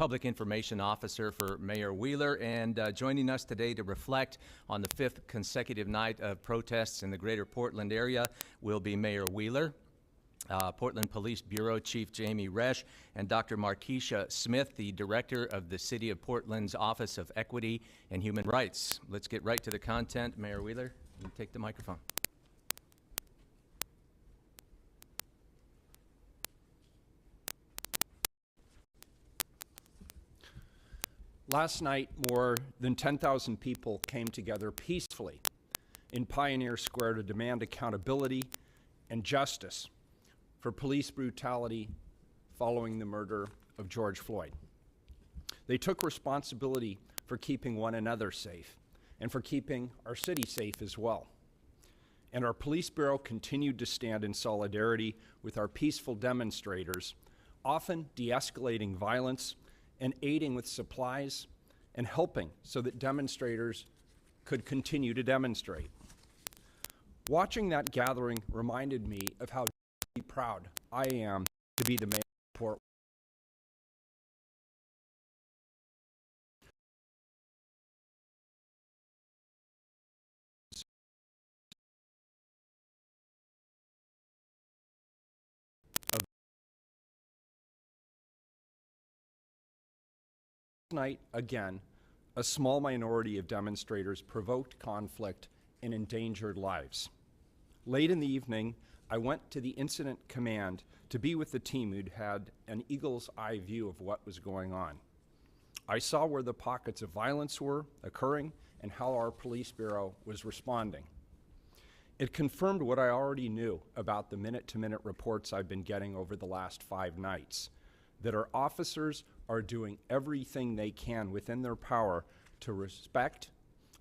Public Information Officer for Mayor Wheeler, and joining us today to reflect on the 5th consecutive night of protests in the greater Portland area will be Mayor Wheeler, Portland Police Bureau Chief Jamie Resch, and Dr. Keisha Smith, the Director of the City of Portland's Office of Equity and Human Rights. Let's get right to the content. Mayor Wheeler, you can take the microphone. Last night, more than 10,000 people came together peacefully in Pioneer Square to demand accountability and justice for police brutality following the murder of George Floyd. They took responsibility for keeping one another safe and for keeping our city safe as well. And our police bureau continued to stand in solidarity with our peaceful demonstrators, often de-escalating violence and aiding with supplies and helping so that demonstrators could continue to demonstrate. Watching that gathering reminded me of how proud I am to be the mayor of Portland. Night, again, a small minority of demonstrators provoked conflict and endangered lives. Late in the evening, I went to the incident command to be with the team who'd had an eagle's eye view of what was going on. I saw where the pockets of violence were occurring and how our police bureau was responding. It confirmed what I already knew about the minute-to-minute reports I've been getting over the last 5 nights, that our officers are doing everything they can within their power to respect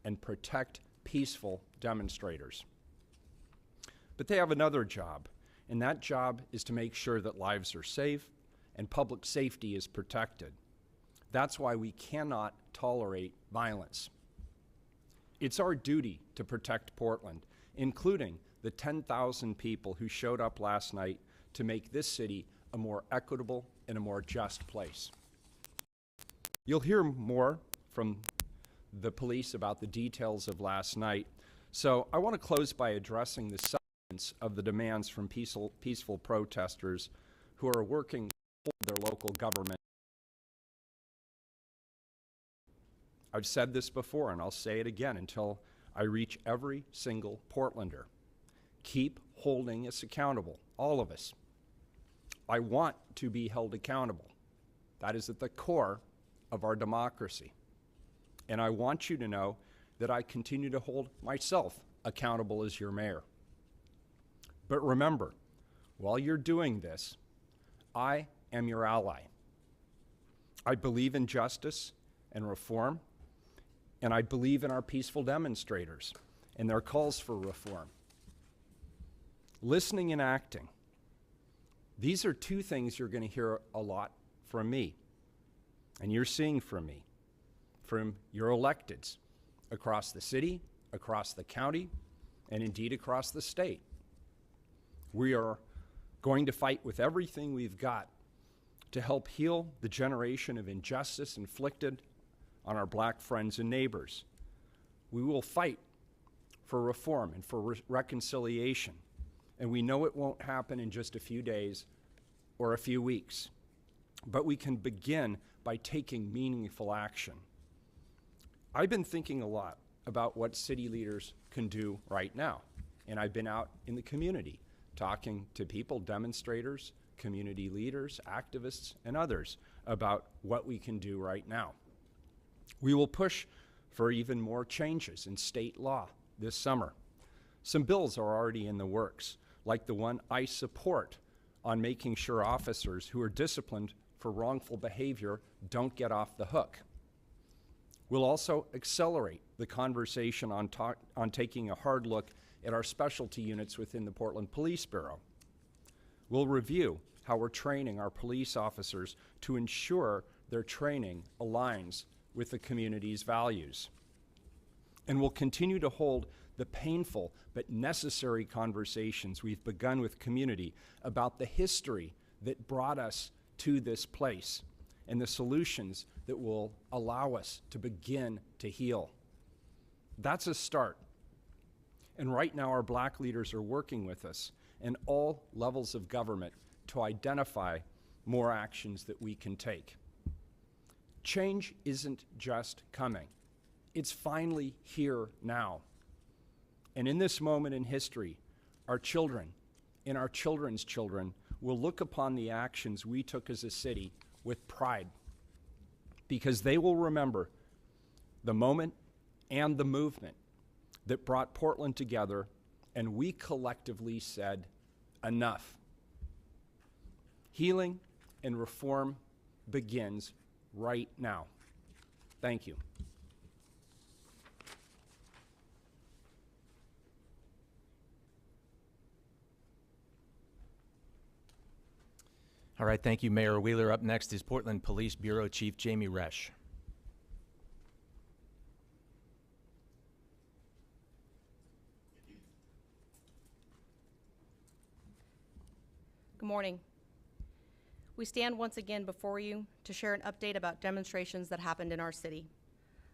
and protect peaceful demonstrators. But they have another job, and that job is to make sure that lives are safe and public safety is protected. That's why we cannot tolerate violence. It's our duty to protect Portland, including the 10,000 people who showed up last night to make this city a more equitable and a more just place. You'll hear more from the police about the details of last night, so I want to close by addressing the substance of the demands from peaceful protesters who are working for their local government. I've said this before, and I'll say it again until I reach every single Portlander. Keep holding us accountable, all of us. I want to be held accountable. That is at the core of our democracy. And I want you to know that I continue to hold myself accountable as your mayor. But remember, while you're doing this, I am your ally. I believe in justice and reform, and I believe in our peaceful demonstrators and their calls for reform. Listening and acting. These are 2 things you're going to hear a lot from me, and you're seeing from me, from your electeds across the city, across the county, and indeed across the state. We are going to fight with everything we've got to help heal the generation of injustice inflicted on our black friends and neighbors. We will fight for reform and for reconciliation. And we know it won't happen in just a few days or a few weeks, but we can begin by taking meaningful action. I've been thinking a lot about what city leaders can do right now, and I've been out in the community talking to people, demonstrators, community leaders, activists, and others about what we can do right now. We will push for even more changes in state law this summer. Some bills are already in the works, like the one I support on making sure officers who are disciplined for wrongful behavior don't get off the hook. We'll also accelerate the conversation on taking a hard look at our specialty units within the Portland Police Bureau. We'll review how we're training our police officers to ensure their training aligns with the community's values. And we'll continue to hold the painful but necessary conversations we've begun with community about the history that brought us to this place and the solutions that will allow us to begin to heal. That's a start. And right now, our Black leaders are working with us in all levels of government to identify more actions that we can take. Change isn't just coming. It's finally here now. And in this moment in history, our children and our children's children will look upon the actions we took as a city with pride, because they will remember the moment and the movement that brought Portland together, and we collectively said, enough. Healing and reform begins right now. Thank you. All right, thank you, Mayor Wheeler. Up next is Portland Police Bureau Chief Jamie Resch. Good morning. We stand once again before you to share an update about demonstrations that happened in our city.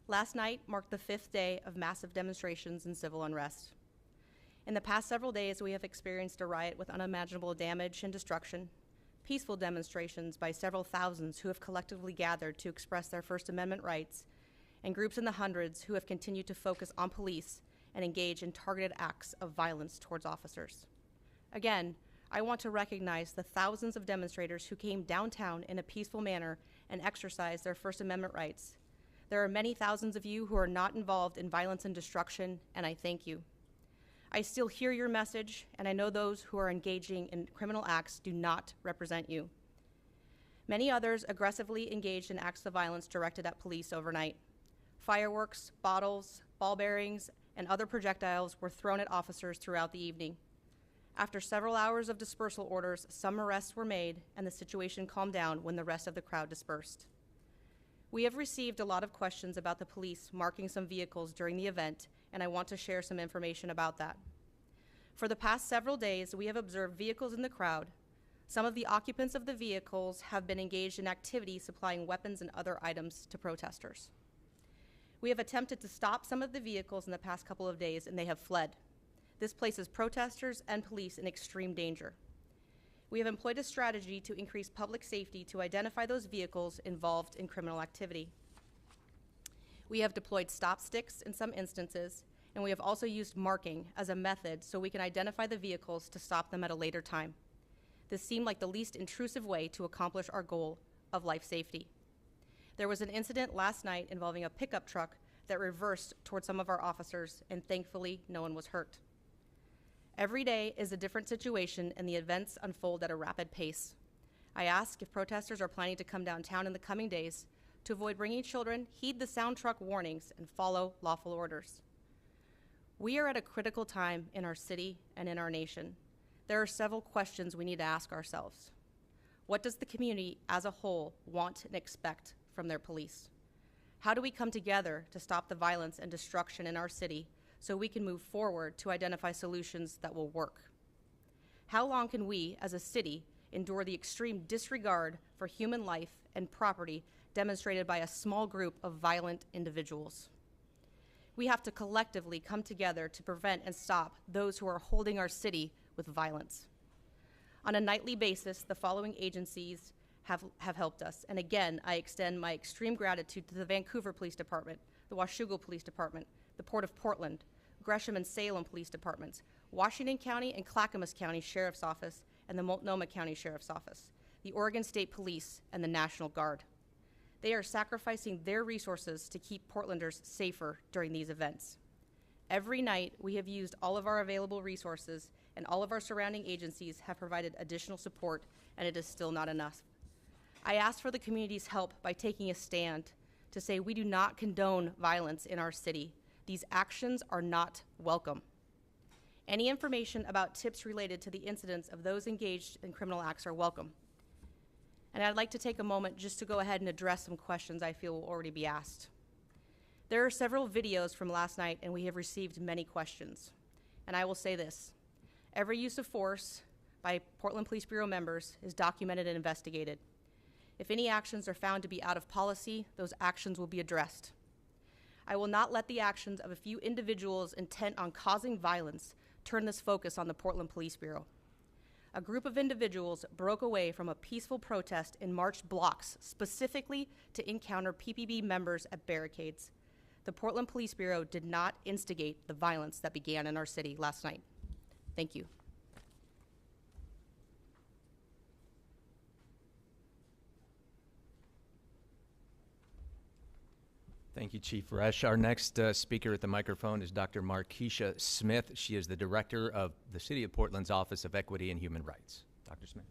Last night marked the 5th day of massive demonstrations and civil unrest. In the past several days, we have experienced a riot with unimaginable damage and destruction, peaceful demonstrations by several thousands who have collectively gathered to express their First Amendment rights, and groups in the hundreds who have continued to focus on police and engage in targeted acts of violence towards officers. Again, I want to recognize the thousands of demonstrators who came downtown in a peaceful manner and exercised their First Amendment rights. There are many thousands of you who are not involved in violence and destruction, and I thank you. I still hear your message, and I know those who are engaging in criminal acts do not represent you. Many others aggressively engaged in acts of violence directed at police overnight. Fireworks, bottles, ball bearings, and other projectiles were thrown at officers throughout the evening. After several hours of dispersal orders, some arrests were made, and the situation calmed down when the rest of the crowd dispersed. We have received a lot of questions about the police marking some vehicles during the event, and I want to share some information about that. For the past several days, we have observed vehicles in the crowd. Some of the occupants of the vehicles have been engaged in activities supplying weapons and other items to protesters. We have attempted to stop some of the vehicles in the past couple of days, and they have fled. This places protesters and police in extreme danger. We have employed a strategy to increase public safety to identify those vehicles involved in criminal activity. We have deployed stop sticks in some instances, and we have also used marking as a method so we can identify the vehicles to stop them at a later time. This seemed like the least intrusive way to accomplish our goal of life safety. There was an incident last night involving a pickup truck that reversed toward some of our officers, and thankfully no one was hurt. Every day is a different situation, and the events unfold at a rapid pace. I ask if protesters are planning to come downtown in the coming days to avoid bringing children, heed the sound truck warnings, and follow lawful orders. We are at a critical time in our city and in our nation. There are several questions we need to ask ourselves. What does the community as a whole want and expect from their police? How do we come together to stop the violence and destruction in our city so we can move forward to identify solutions that will work? How long can we, as a city, endure the extreme disregard for human life and property demonstrated by a small group of violent individuals? We have to collectively come together to prevent and stop those who are holding our city with violence. On a nightly basis, the following agencies have helped us, and again, I extend my extreme gratitude to the Vancouver Police Department, the Washougal Police Department, the Port of Portland, Gresham and Salem Police Departments, Washington County and Clackamas County Sheriff's Office, and the Multnomah County Sheriff's Office, the Oregon State Police, and the National Guard. They are sacrificing their resources to keep Portlanders safer during these events. Every night, we have used all of our available resources, and all of our surrounding agencies have provided additional support, and it is still not enough. I ask for the community's help by taking a stand to say we do not condone violence in our city. These actions are not welcome. Any information about tips related to the incidents of those engaged in criminal acts are welcome. And I'd like to take a moment just to go ahead and address some questions I feel will already be asked. There are several videos from last night, and we have received many questions. And I will say this: every use of force by Portland Police Bureau members is documented and investigated. If any actions are found to be out of policy, those actions will be addressed. I will not let the actions of a few individuals intent on causing violence turn this focus on the Portland Police Bureau. A group of individuals broke away from a peaceful protest and marched blocks specifically to encounter PPB members at barricades. The Portland Police Bureau did not instigate the violence that began in our city last night. Thank you. Thank you, Chief Resch. Our next speaker at the microphone is Dr. Keisha Smith. She is the director of the City of Portland's Office of Equity and Human Rights. Dr. Smith.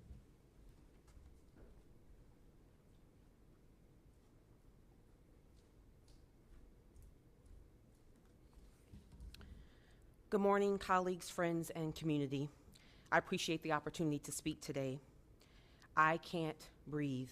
Good morning, colleagues, friends, and community. I appreciate the opportunity to speak today. I can't breathe.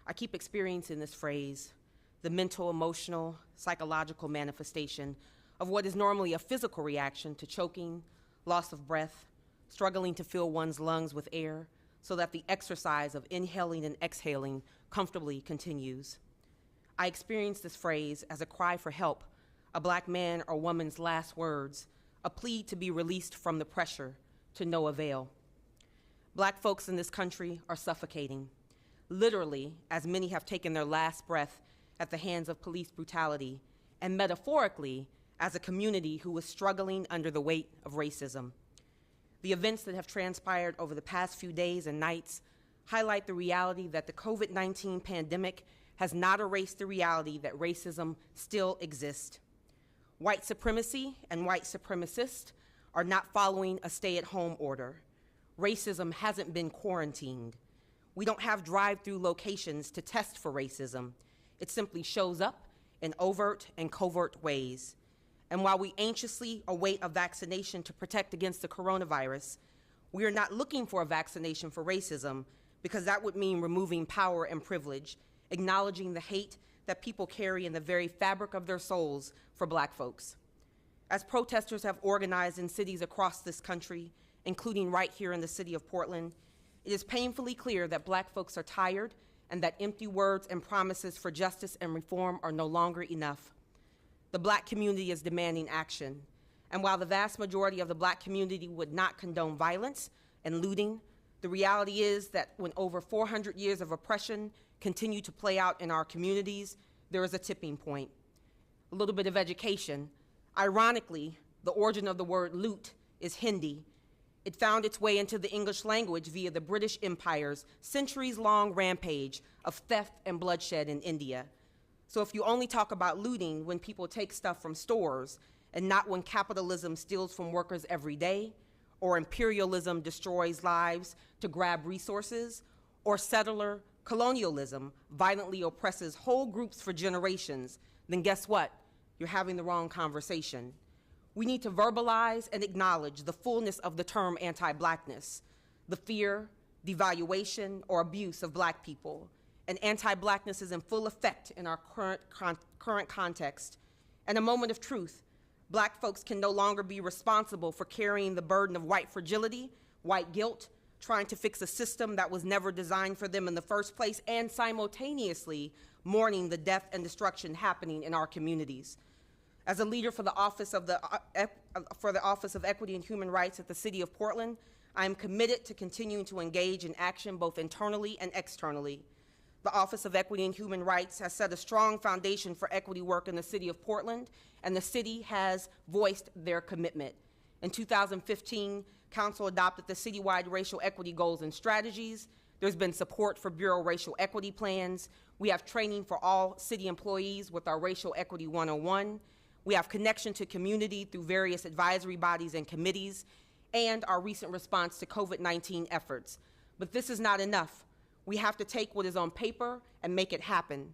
I keep experiencing this phrase, the mental, emotional, psychological manifestation of what is normally a physical reaction to choking, loss of breath, struggling to fill one's lungs with air so that the exercise of inhaling and exhaling comfortably continues. I experience this phrase as a cry for help, a Black man or woman's last words, a plea to be released from the pressure to no avail. Black folks in this country are suffocating, literally, as many have taken their last breath at the hands of police brutality, and metaphorically, as a community who is struggling under the weight of racism. The events that have transpired over the past few days and nights highlight the reality that the COVID-19 pandemic has not erased the reality that racism still exists. White supremacy and white supremacists are not following a stay-at-home order. Racism hasn't been quarantined. We don't have drive-through locations to test for racism. It simply shows up in overt and covert ways. And while we anxiously await a vaccination to protect against the coronavirus, we are not looking for a vaccination for racism because that would mean removing power and privilege, acknowledging the hate that people carry in the very fabric of their souls for Black folks. As protesters have organized in cities across this country, including right here in the city of Portland, it is painfully clear that Black folks are tired and that empty words and promises for justice and reform are no longer enough. The Black community is demanding action. And while the vast majority of the Black community would not condone violence and looting, the reality is that when over 400 years of oppression continue to play out in our communities, there is a tipping point. A little bit of education. Ironically, the origin of the word loot is Hindi. It found its way into the English language via the British Empire's centuries-long rampage of theft and bloodshed in India. So if you only talk about looting when people take stuff from stores and not when capitalism steals from workers every day, or imperialism destroys lives to grab resources, or settler colonialism violently oppresses whole groups for generations, then guess what? You're having the wrong conversation. We need to verbalize and acknowledge the fullness of the term anti-Blackness, the fear, devaluation, or abuse of Black people. And anti-Blackness is in full effect in our current context. And a moment of truth, Black folks can no longer be responsible for carrying the burden of white fragility, white guilt, trying to fix a system that was never designed for them in the first place, and simultaneously mourning the death and destruction happening in our communities. As a leader for the Office of Equity and Human Rights at the City of Portland, I am committed to continuing to engage in action both internally and externally. The Office of Equity and Human Rights has set a strong foundation for equity work in the City of Portland, and the city has voiced their commitment. In 2015, Council adopted the citywide racial equity goals and strategies. There's been support for Bureau racial equity plans. We have training for all city employees with our Racial Equity 101. We have connection to community through various advisory bodies and committees, and our recent response to COVID-19 efforts. But this is not enough. We have to take what is on paper and make it happen.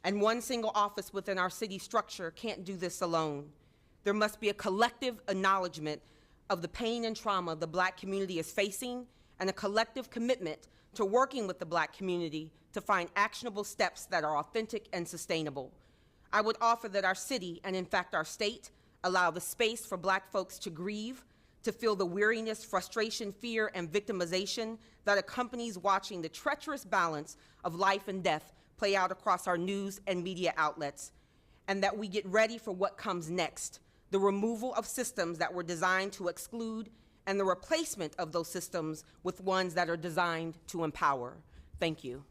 And one single office within our city structure can't do this alone. There must be a collective acknowledgement of the pain and trauma the Black community is facing, and a collective commitment to working with the Black community to find actionable steps that are authentic and sustainable. I would offer that our city, and in fact our state, allow the space for Black folks to grieve, to feel the weariness, frustration, fear, and victimization that accompanies watching the treacherous balance of life and death play out across our news and media outlets, and that we get ready for what comes next, the removal of systems that were designed to exclude and the replacement of those systems with ones that are designed to empower. Thank you.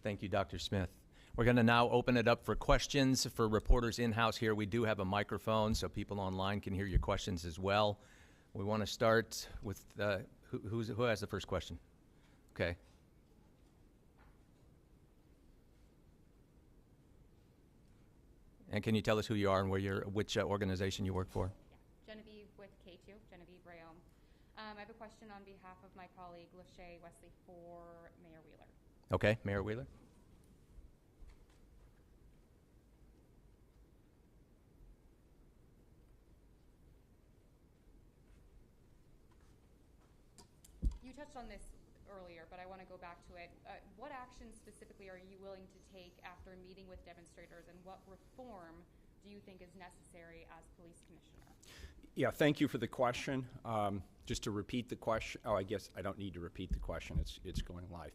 Thank you, Dr. Smith. We're going to now open it up for questions for reporters in-house here. We do have a microphone so people online can hear your questions as well. We want to start with, who has the first question? Okay. And can you tell us who you are and which organization you work for? Yeah. Genevieve with K2, Genevieve Rayom. I have a question on behalf of my colleague, Lachey Wesley, for Mayor Wheeler. Okay, Mayor Wheeler. You touched on this earlier, but I want to go back to it. What actions specifically are you willing to take after meeting with demonstrators, and what reform do you think is necessary as police commissioner? Yeah, thank you for the question. Just to repeat the question, I guess I don't need to repeat the question, it's going live.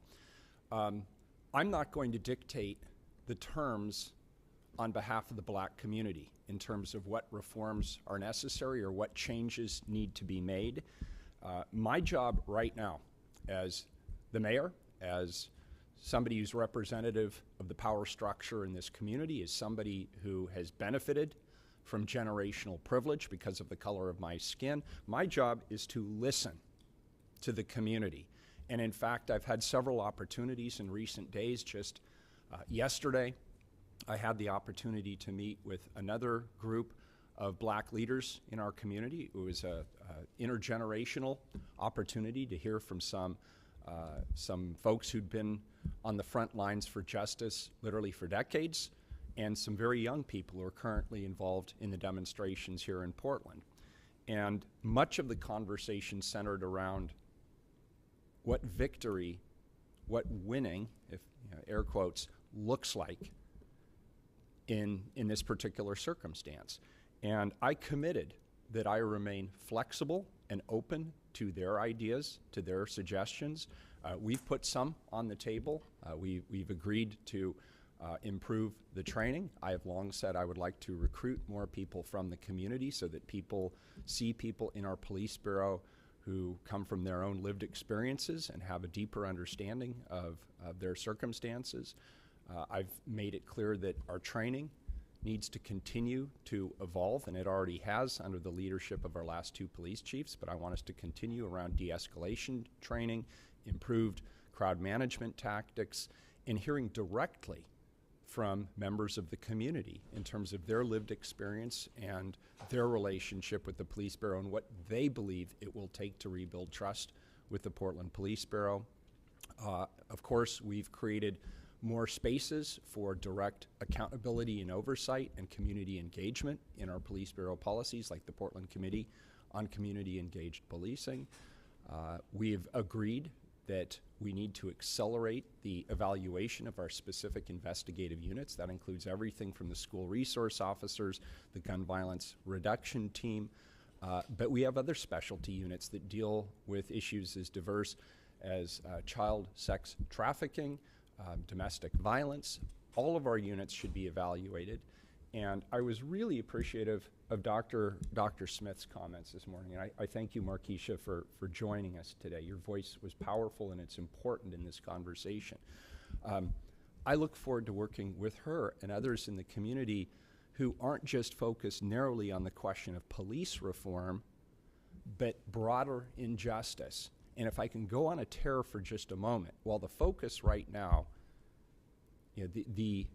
I'm not going to dictate the terms on behalf of the black community in terms of what reforms are necessary or what changes need to be made. My job right now as the mayor, as somebody who's representative of the power structure in this community, is somebody who has benefited from generational privilege because of the color of my skin. My job is to listen to the community. And in fact, I've had several opportunities in recent days. Just yesterday, I had the opportunity to meet with another group of black leaders in our community. It was an intergenerational opportunity to hear from some folks who'd been on the front lines for justice literally for decades, and some very young people who are currently involved in the demonstrations here in Portland. And much of the conversation centered around what victory, what winning, if air quotes, looks like in this particular circumstance. And I committed that I remain flexible and open to their ideas, to their suggestions. We've put some on the table. We've agreed to improve the training. I have long said I would like to recruit more people from the community so that people see people in our police bureau who come from their own lived experiences and have a deeper understanding of their circumstances. I've made it clear that our training needs to continue to evolve, and it already has under the leadership of our last two police chiefs, but I want us to continue around de-escalation training, improved crowd management tactics, and hearing directly from members of the community in terms of their lived experience and their relationship with the police bureau and what they believe it will take to rebuild trust with the Portland Police Bureau. Of course, we've created more spaces for direct accountability and oversight and community engagement in our police bureau policies, like the Portland Committee on Community Engaged Policing. We've agreed that we need to accelerate the evaluation of our specific investigative units. That includes everything from the school resource officers, the gun violence reduction team, but we have other specialty units that deal with issues as diverse as child sex trafficking, domestic violence. All of our units should be evaluated. And I was really appreciative of Dr. Smith's comments this morning. And I thank you, Keisha, for joining us today. Your voice was powerful and it's important in this conversation. I look forward to working with her and others in the community who aren't just focused narrowly on the question of police reform, but broader injustice. And if I can go on a tear for just a moment, while the focus right now, the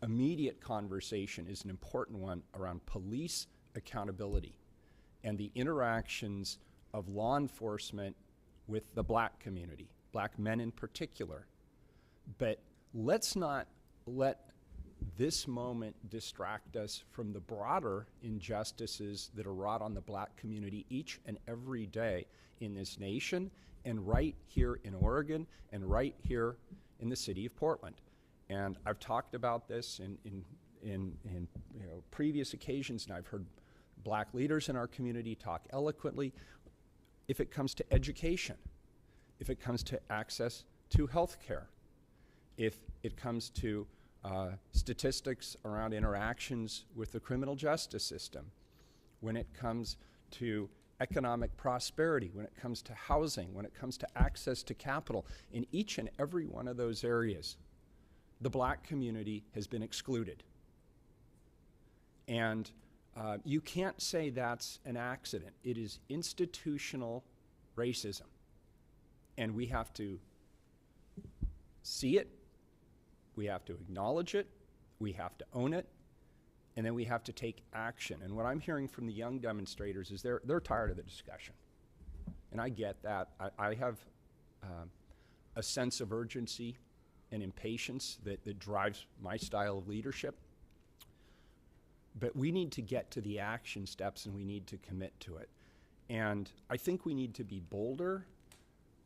immediate conversation is an important one around police accountability and the interactions of law enforcement with the black community, black men in particular. But let's not let this moment distract us from the broader injustices that are wrought on the black community each and every day in this nation, and right here in Oregon, and right here in the city of Portland. And I've talked about this in previous occasions, and I've heard black leaders in our community talk eloquently. If it comes to education, if it comes to access to health care, if it comes to statistics around interactions with the criminal justice system, when it comes to economic prosperity, when it comes to housing, when it comes to access to capital, in each and every one of those areas, the black community has been excluded. And you can't say that's an accident. It is institutional racism. And we have to see it, we have to acknowledge it, we have to own it, and then we have to take action. And what I'm hearing from the young demonstrators is they're tired of the discussion. And I get that. I have a sense of urgency and impatience that drives my style of leadership. But we need to get to the action steps, and we need to commit to it. And I think we need to be bolder.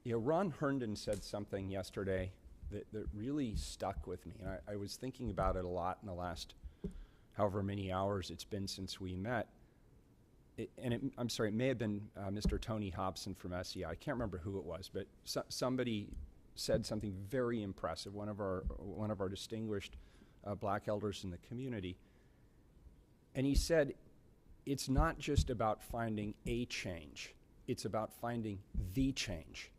You know, Ron Herndon said something yesterday that really stuck with me. And I was thinking about it a lot in the last however many hours it's been since we met. I'm sorry, it may have been Mr. Tony Hobson from SEI. I can't remember who it was, but somebody said something very impressive, one of our distinguished black elders in the community. And he said, it's not just about finding a change, it's about finding the change.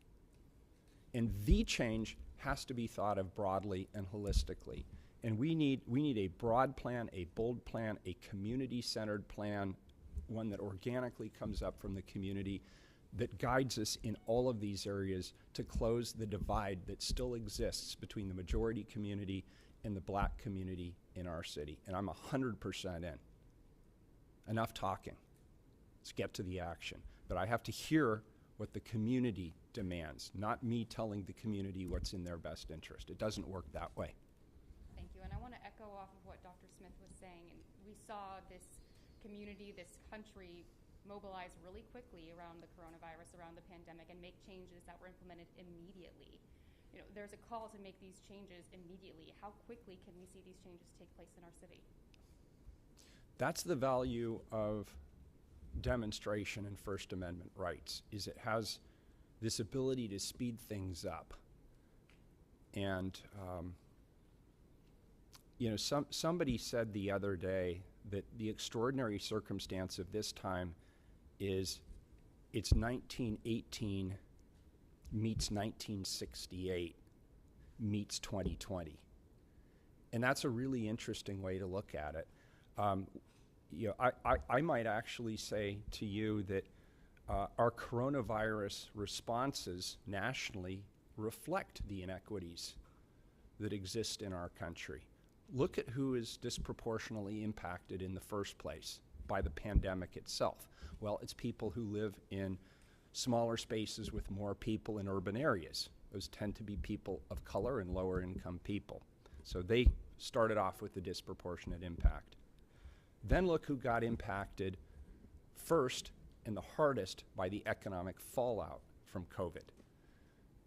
And the change has to be thought of broadly and holistically. And we need a broad plan, a bold plan, a community-centered plan, one that organically comes up from the community, that guides us in all of these areas to close the divide that still exists between the majority community and the black community in our city. And I'm 100% in. Enough talking. Let's get to the action. But I have to hear what the community demands, not me telling the community what's in their best interest. It doesn't work that way. Thank you. And I want to echo off of what Dr. Smith was saying. And we saw this community, this country, mobilize really quickly around the coronavirus, around the pandemic, and make changes that were implemented immediately. You know, there's a call to make these changes immediately. How quickly can we see these changes take place in our city? That's the value of demonstration and First Amendment rights, is it has this ability to speed things up. And you know, somebody said the other day that the extraordinary circumstance of this time is it's 1918 meets 1968 meets 2020. And that's a really interesting way to look at it. You know, I might actually say to you that our coronavirus responses nationally reflect the inequities that exist in our country. Look at who is disproportionately impacted in the first place by the pandemic itself. Well, it's people who live in smaller spaces with more people in urban areas. Those tend to be people of color and lower income people. So they started off with the disproportionate impact. Then look who got impacted first and the hardest by the economic fallout from COVID.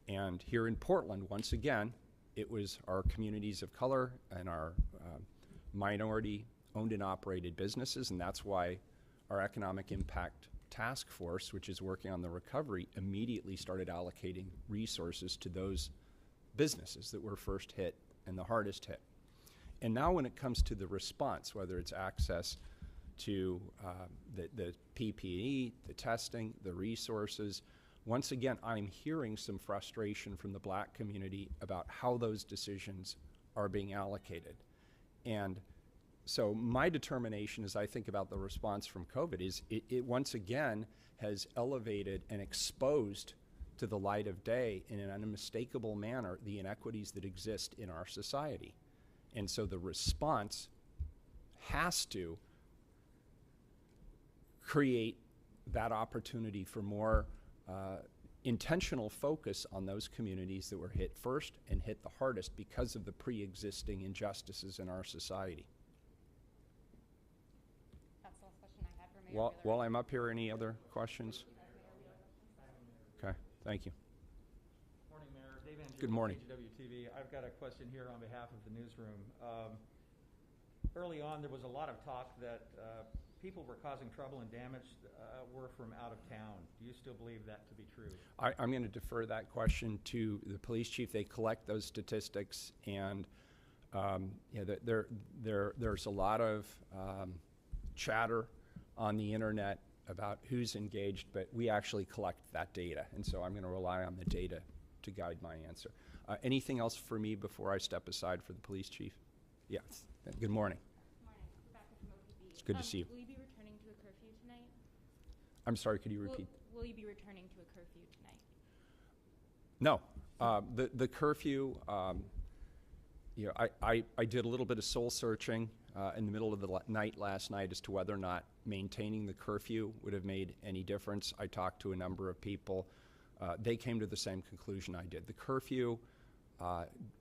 And here in Portland, once again, it was our communities of color and our minority owned and operated businesses, and that's why our Economic Impact Task Force, which is working on the recovery, immediately started allocating resources to those businesses that were first hit and the hardest hit. And now when it comes to the response, whether it's access to the PPE, the testing, the resources, once again, I'm hearing some frustration from the black community about how those decisions are being allocated. And so my determination as I think about the response from COVID is it once again has elevated and exposed to the light of day in an unmistakable manner the inequities that exist in our society. And so the response has to create that opportunity for more intentional focus on those communities that were hit first and hit the hardest because of the pre-existing injustices in our society. That's the last question I had for Mayor Wheeler. While I'm up here, any other questions? Okay, thank you. Morning, Mayor. Good morning. KGW-TV. I've got a question here on behalf of the newsroom. Early on, there was a lot of talk that people were causing trouble and damage were from out of town. Do you still believe that to be true? I'm going to defer that question to the police chief. They collect those statistics, and there's a lot of chatter on the internet about who's engaged, but we actually collect that data, and so I'm going to rely on the data to guide my answer. Anything else for me before I step aside for the police chief? Yes. Good morning. Morning. Rebecca from OPB. It's good to see you. Will you be returning to a curfew tonight? I'm sorry, could you repeat? Will you be returning to a curfew tonight? No. The curfew, I did a little bit of soul searching in the middle of the night last night as to whether or not maintaining the curfew would have made any difference. I talked to a number of people. They came to the same conclusion I did. The curfew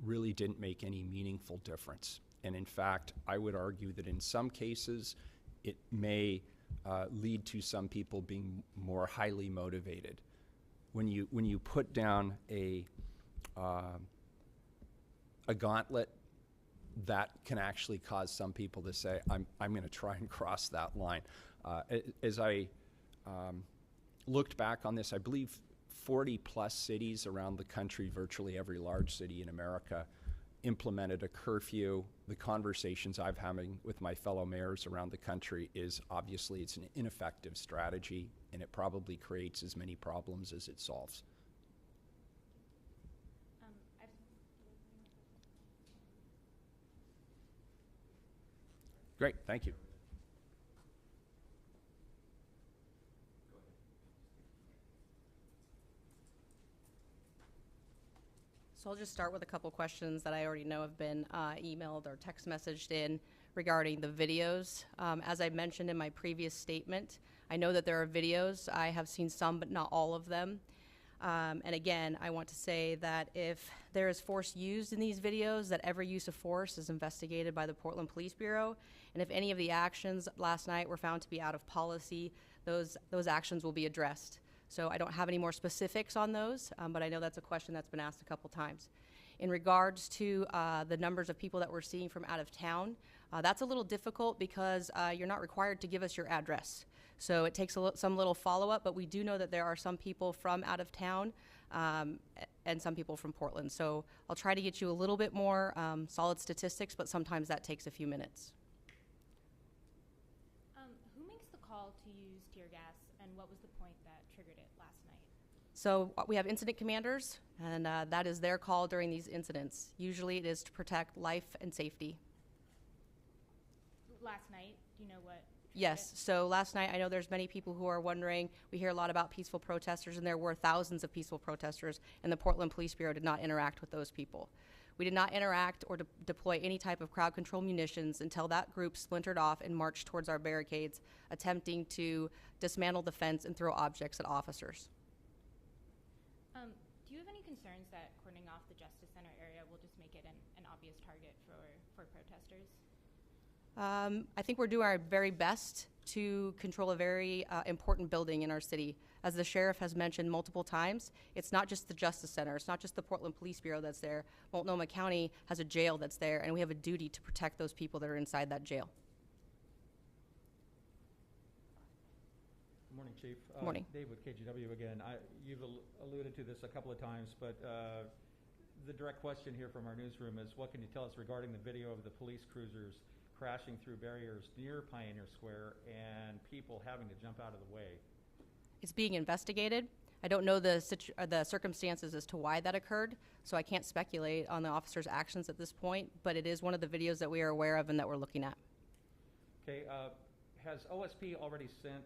really didn't make any meaningful difference. And in fact, I would argue that in some cases, it may lead to some people being more highly motivated. When you put down a gauntlet, that can actually cause some people to say, I'm going to try and cross that line. As I looked back on this, I believe 40 plus cities around the country, virtually every large city in America, implemented a curfew. The conversations I've having with my fellow mayors around the country is obviously it's an ineffective strategy, and it probably creates as many problems as it solves. Great, thank you. So I'll just start with a couple questions that I already know have been emailed or text messaged in regarding the videos. As I mentioned in my previous statement, I know that there are videos. I have seen some, but not all of them. And again, I want to say that if there is force used in these videos, that every use of force is investigated by the Portland Police Bureau. And if any of the actions last night were found to be out of policy, those actions will be addressed. So I don't have any more specifics on those, but I know that's a question that's been asked a couple times. In regards to the numbers of people that we're seeing from out of town, that's a little difficult because you're not required to give us your address. So it takes some little follow-up, but we do know that there are some people from out of town and some people from Portland. So I'll try to get you a little bit more solid statistics, but sometimes that takes a few minutes. Who makes the call to use tear gas, and what was the point that triggered it last night? So we have incident commanders, and that is their call during these incidents. Usually it is to protect life and safety. Last night, do you know what? Yes, so last night I know there's many people who are wondering, we hear a lot about peaceful protesters, and there were thousands of peaceful protesters, and the Portland Police Bureau did not interact with those people. We did not interact or deploy any type of crowd control munitions until that group splintered off and marched towards our barricades, attempting to dismantle the fence and throw objects at officers. Do you have any concerns that cordoning off the Justice Center area will just make it an obvious target for protesters? I think we're doing our very best to control a very important building in our city. As the sheriff has mentioned multiple times, it's not just the Justice Center, it's not just the Portland Police Bureau that's there. Multnomah County has a jail that's there, and we have a duty to protect those people that are inside that jail. Good morning, Chief. Good morning. Dave with KGW again. You've alluded to this a couple of times, but the direct question here from our newsroom is, what can you tell us regarding the video of the police cruisers crashing through barriers near Pioneer Square and people having to jump out of the way? It's being investigated. I don't know the circumstances as to why that occurred, so I can't speculate on the officer's actions at this point, but it is one of the videos that we are aware of and that we're looking at. Okay, has OSP already sent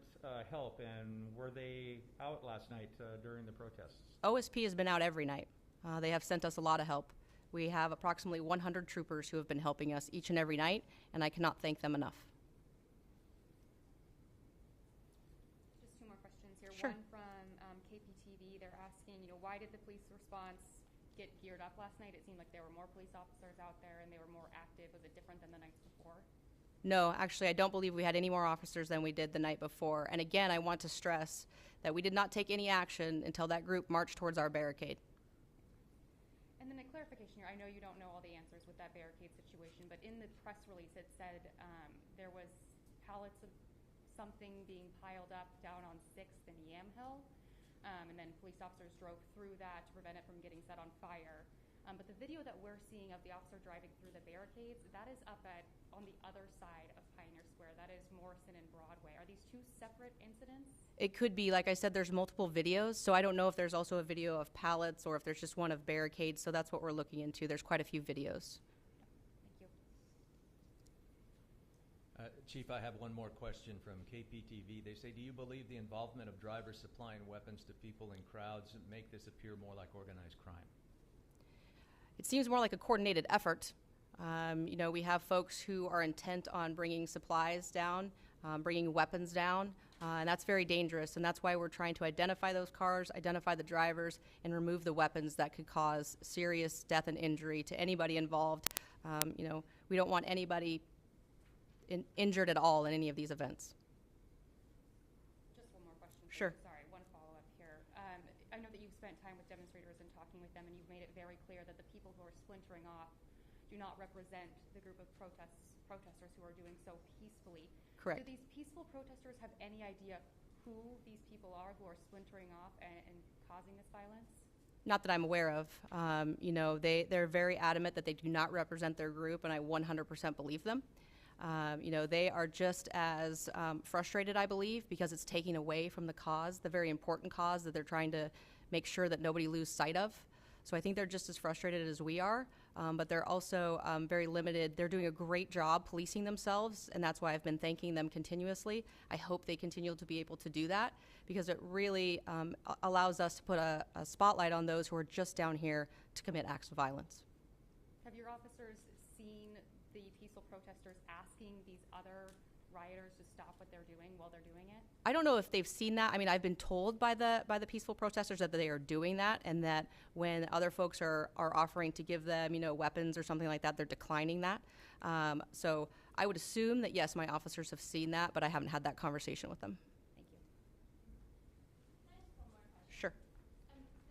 help, and were they out last night during the protests? OSP has been out every night. They have sent us a lot of help. We have approximately 100 troopers who have been helping us each and every night, and I cannot thank them enough. Just two more questions here. Sure. One from KPTV. They're asking, why did the police response get geared up last night? It seemed like there were more police officers out there and they were more active. Was it different than the nights before? No, actually, I don't believe we had any more officers than we did the night before. And again, I want to stress that we did not take any action until that group marched towards our barricade. a clarification here, I know you don't know all the answers with that barricade situation, but in the press release it said there was pallets of something being piled up down on 6th and Yamhill, and then police officers drove through that to prevent it from getting set on fire. But the video that we're seeing of the officer driving through the barricades, that is up on the other side of Pioneer Square. That is Morrison and Broadway. Are these two separate incidents? It could be. Like I said, there's multiple videos, so I don't know if there's also a video of pallets or if there's just one of barricades, so that's what we're looking into. There's quite a few videos. Thank you. Chief, I have one more question from KPTV. They say, do you believe the involvement of drivers supplying weapons to people in crowds make this appear more like organized crime? It seems more like a coordinated effort. We have folks who are intent on bringing supplies down, bringing weapons down, and that's very dangerous. And that's why we're trying to identify those cars, identify the drivers, and remove the weapons that could cause serious death and injury to anybody involved. We don't want anybody injured at all in any of these events. Just one more question. Sure. Sorry, one follow-up here. I know that you've spent time with demonstrators and talking with them, and you've made it very clear that the people who are splintering off do not represent the group of protesters who are doing so peacefully. Correct. Do these peaceful protesters have any idea who these people are who are splintering off and causing this violence? Not that I'm aware of. They're very adamant that they do not represent their group, and I 100% believe them. They are just as frustrated, I believe, because it's taking away from the cause, the very important cause that they're trying to make sure that nobody lose sight of. So I think they're just as frustrated as we are, but they're also very limited. They're doing a great job policing themselves, and that's why I've been thanking them continuously. I hope they continue to be able to do that because it really allows us to put a spotlight on those who are just down here to commit acts of violence. Have your officers seen the peaceful protesters asking these other rioters to stop what they're doing while they're doing it? I don't know if they've seen that. I mean, I've been told by the peaceful protesters that they are doing that, and that when other folks are offering to give them, weapons or something like that, they're declining that. So I would assume that yes, my officers have seen that, but I haven't had that conversation with them. Thank you. Can I ask one more question? Sure.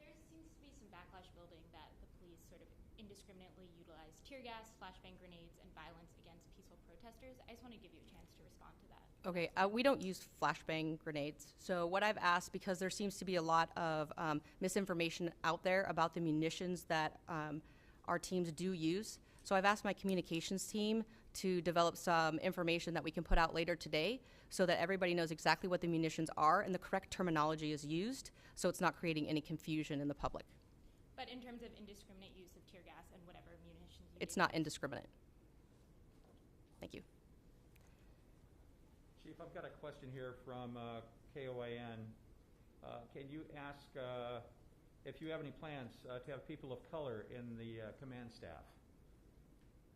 There seems to be some backlash building that the police sort of indiscriminately utilize tear gas, flashbang grenades, and violence against peaceful protesters. I just want to give you a chance to respond to that. Okay, we don't use flashbang grenades. So what I've asked, because there seems to be a lot of misinformation out there about the munitions that our teams do use, so I've asked my communications team to develop some information that we can put out later today so that everybody knows exactly what the munitions are and the correct terminology is used, so it's not creating any confusion in the public. But in terms of indiscriminate use of tear gas and whatever munitions you It's use, not indiscriminate. Thank you. Chief, I've got a question here from KOAN. Can you ask if you have any plans to have people of color in the command staff?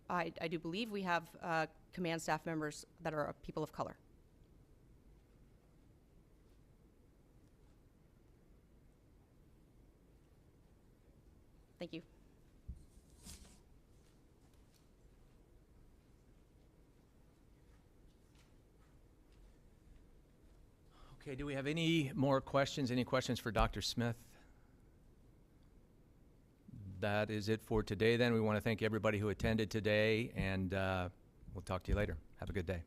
I do believe we have command staff members that are people of color. Thank you. Okay, do we have any more questions? Any questions for Dr. Smith? That is it for today then. We want to thank everybody who attended today, and we'll talk to you later. Have a good day.